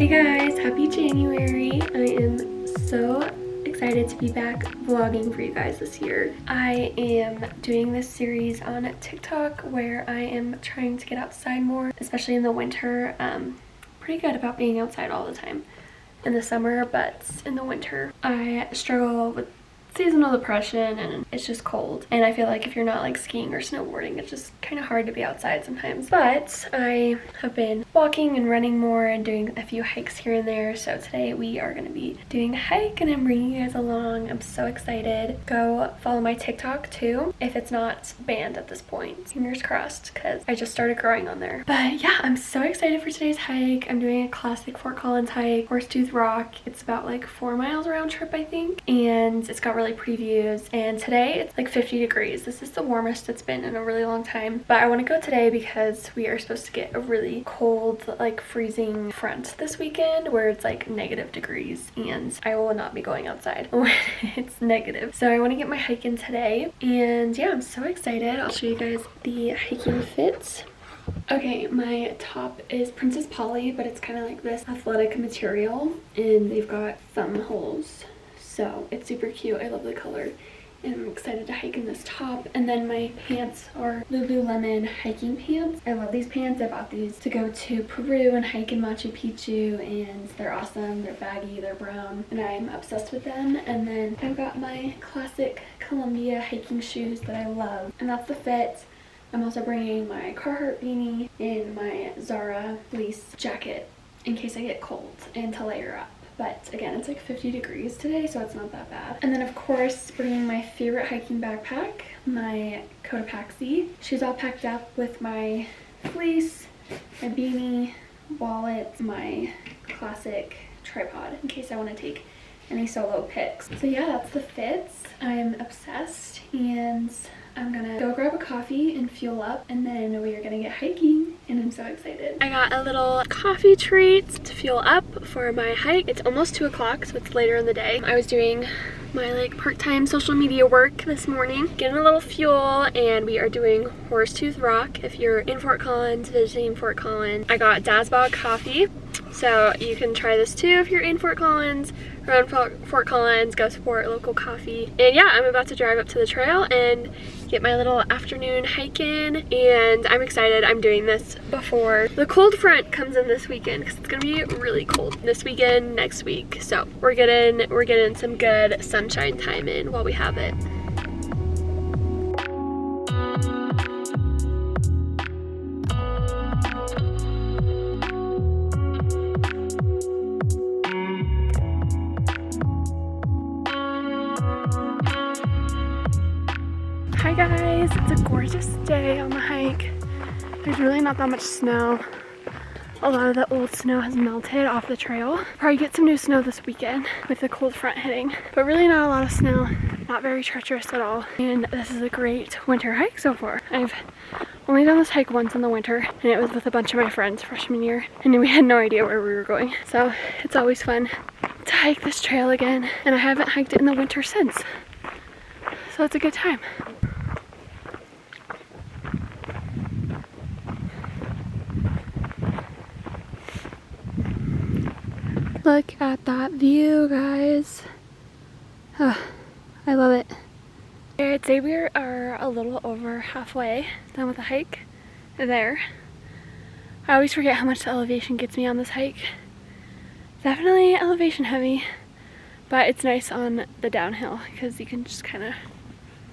Hey guys, happy January. I am so excited to be back vlogging for you guys this year. I am doing this series on TikTok where I am trying to get outside more, especially in the winter. Pretty good about being outside all the time in the summer, but in the winter I struggle with seasonal depression and it's just cold, and I feel like if you're not like skiing or snowboarding, it's just kind of hard to be outside sometimes. But I have been walking and running more and doing a few hikes here and there, so today we are going to be doing a hike and I'm bringing you guys along. I'm so excited. Go follow my TikTok too if it's not banned at this point, fingers crossed, because I just started growing on there. But yeah, I'm so excited for today's hike. I'm doing a classic Fort Collins hike, Horsetooth Rock. It's about like 4 miles round trip I think, and it's got really pretty views, and today it's like 50 degrees. This is the warmest it's been in a really long time, but I want to go today because we are supposed to get a really cold, like freezing front this weekend where it's like negative degrees, and I will not be going outside when it's negative. So I want to get my hike in today, and yeah, I'm so excited. I'll show you guys the hiking fit. Okay, my top is Princess Polly, but it's kind of like this athletic material, and they've got thumb holes. So it's super cute. I love the color and I'm excited to hike in this top. And then my pants are Lululemon hiking pants. I love these pants. I bought these to go to Peru and hike in Machu Picchu, and they're awesome. They're baggy, they're brown, and I'm obsessed with them. And then I've got my classic Columbia hiking shoes that I love, and that's the fit. I'm also bringing my Carhartt beanie and my Zara fleece jacket in case I get cold and to layer up. But again, it's like 50 degrees today, so it's not that bad. And then of course, bringing my favorite hiking backpack, my Cotopaxi. She's all packed up with my fleece, my beanie, wallet, my classic tripod in case I want to take any solo pics. So yeah, that's the fits. I'm obsessed, and I'm gonna go grab a coffee and fuel up, and then we are gonna get hiking, and I'm so excited. I got a little coffee treat to fuel up for my hike. It's almost 2 o'clock, so it's later in the day. I was doing my like part-time social media work this morning, getting a little fuel, and we are doing Horsetooth Rock. If you're in Fort Collins, visiting Fort Collins, I got Dazbog coffee, so you can try this too if you're in Fort Collins. Around Fort Collins, go support local coffee. And yeah, I'm about to drive up to the trail and get my little afternoon hike in, and I'm excited. I'm doing this before the cold front comes in this weekend because it's gonna be really cold this weekend, next week. So we're getting some good sunshine time in while we have it. Hi guys, it's a gorgeous day on the hike. There's really not that much snow. A lot of the old snow has melted off the trail. Probably get some new snow this weekend with the cold front hitting, but really not a lot of snow, not very treacherous at all. And this is a great winter hike so far. I've only done this hike once in the winter, and it was with a bunch of my friends freshman year, and we had no idea where we were going. So it's always fun to hike this trail again, and I haven't hiked it in the winter since. So it's a good time. Look at that view, guys. Oh, I love it. I'd say we are a little over halfway done with the hike there. I always forget how much the elevation gets me on this hike. Definitely elevation heavy, but it's nice on the downhill because you can just kind of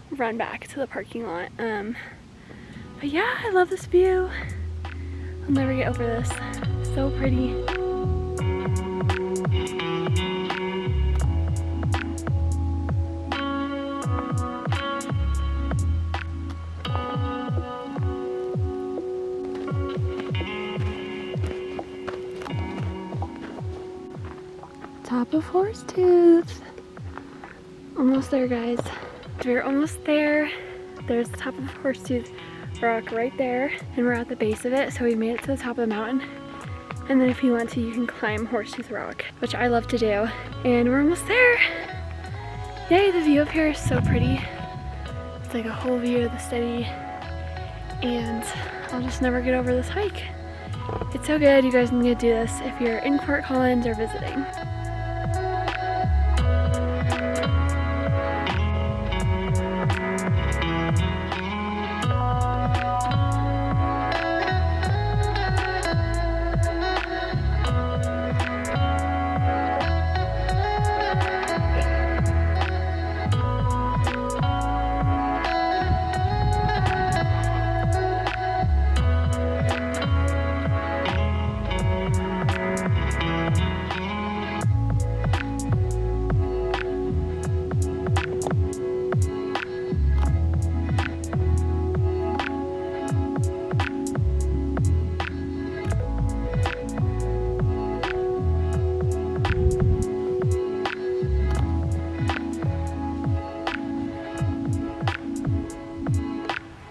run back to the parking lot. But yeah, I love this view. I'll never get over this. So pretty. Top of Horsetooth. Almost there, guys. We're almost there. There's the top of Horsetooth Rock right there, and we're at the base of it, so we made it to the top of the mountain. And then if you want to, you can climb Horsetooth Rock, which I love to do. And we're almost there. Yay, the view up here is so pretty. It's like a whole view of the city, and I'll just never get over this hike. It's so good. You guys need to do this if you're in Fort Collins or visiting.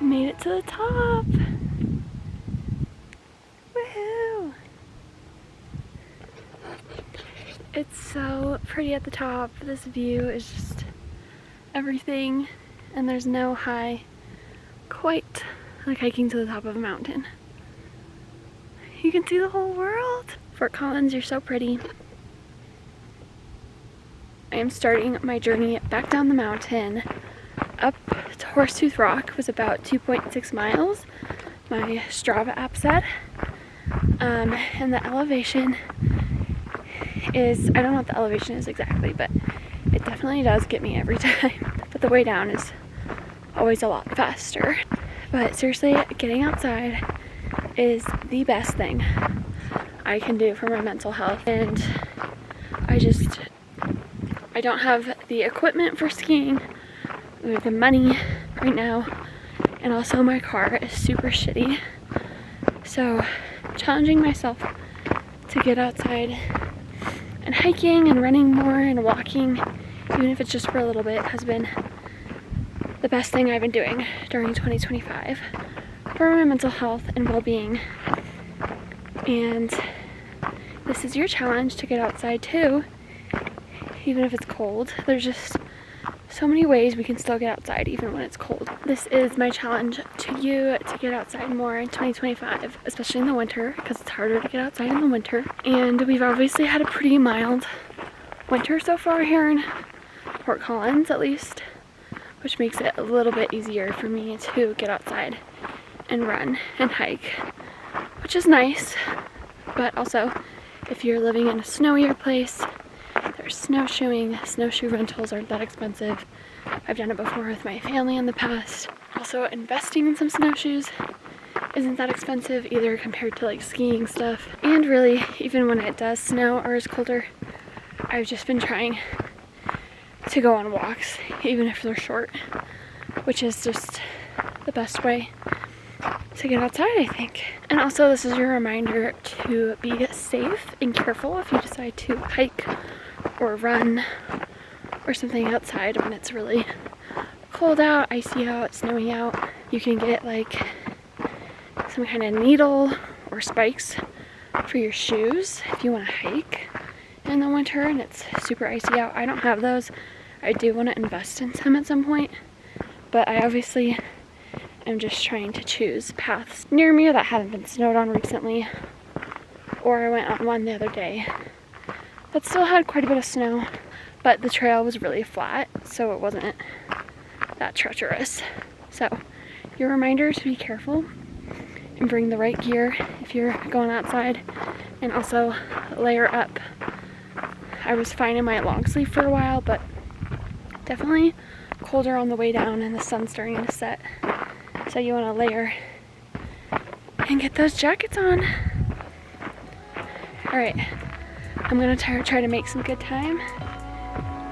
Made it to the top. Woohoo! It's so pretty at the top. This view is just everything, and there's no high quite like hiking to the top of a mountain. You can see the whole world. Fort Collins, you're so pretty. I am starting my journey back down the mountain. Up to Horsetooth Rock was about 2.6 miles, my Strava app said. And the elevation is, I don't know what the elevation is exactly, but it definitely does get me every time. But the way down is always a lot faster. But seriously, getting outside is the best thing I can do for my mental health. And I don't have the equipment for skiing, or the money right now, and also my car is super shitty. So challenging myself to get outside and hiking and running more and walking, even if it's just for a little bit, has been the best thing I've been doing during 2025 for my mental health and well-being. And this is your challenge to get outside too, even if it's cold. There's just so many ways we can still get outside even when it's cold. This is my challenge to you to get outside more in 2025, especially in the winter, because it's harder to get outside in the winter. And we've obviously had a pretty mild winter so far here in Fort Collins, at least, which makes it a little bit easier for me to get outside and run and hike, which is nice. But also, if you're living in a snowier place, there's snowshoeing. Snowshoe rentals aren't that expensive. I've done it before with my family in the past. Also, investing in some snowshoes isn't that expensive either compared to like skiing stuff. And really, even when it does snow or is colder, I've just been trying to go on walks, even if they're short, which is just the best way to get outside, I think. And also, this is your reminder to be safe and careful if you decide to hike or run or something outside when it's really cold out, icy out, snowy out. You can get like some kind of needle or spikes for your shoes if you want to hike in the winter and it's super icy out. I don't have those. I do want to invest in some at some point, but I obviously am just trying to choose paths near me that haven't been snowed on recently. Or I went on one the other day that still had quite a bit of snow, but the trail was really flat, so it wasn't that treacherous. So your reminder to be careful and bring the right gear if you're going outside, and also layer up. I was fine in my long sleeve for a while, but definitely colder on the way down and the sun's starting to set. So you want to layer and get those jackets on. Alright, I'm going to try to make some good time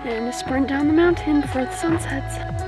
and sprint down the mountain before the sun sets.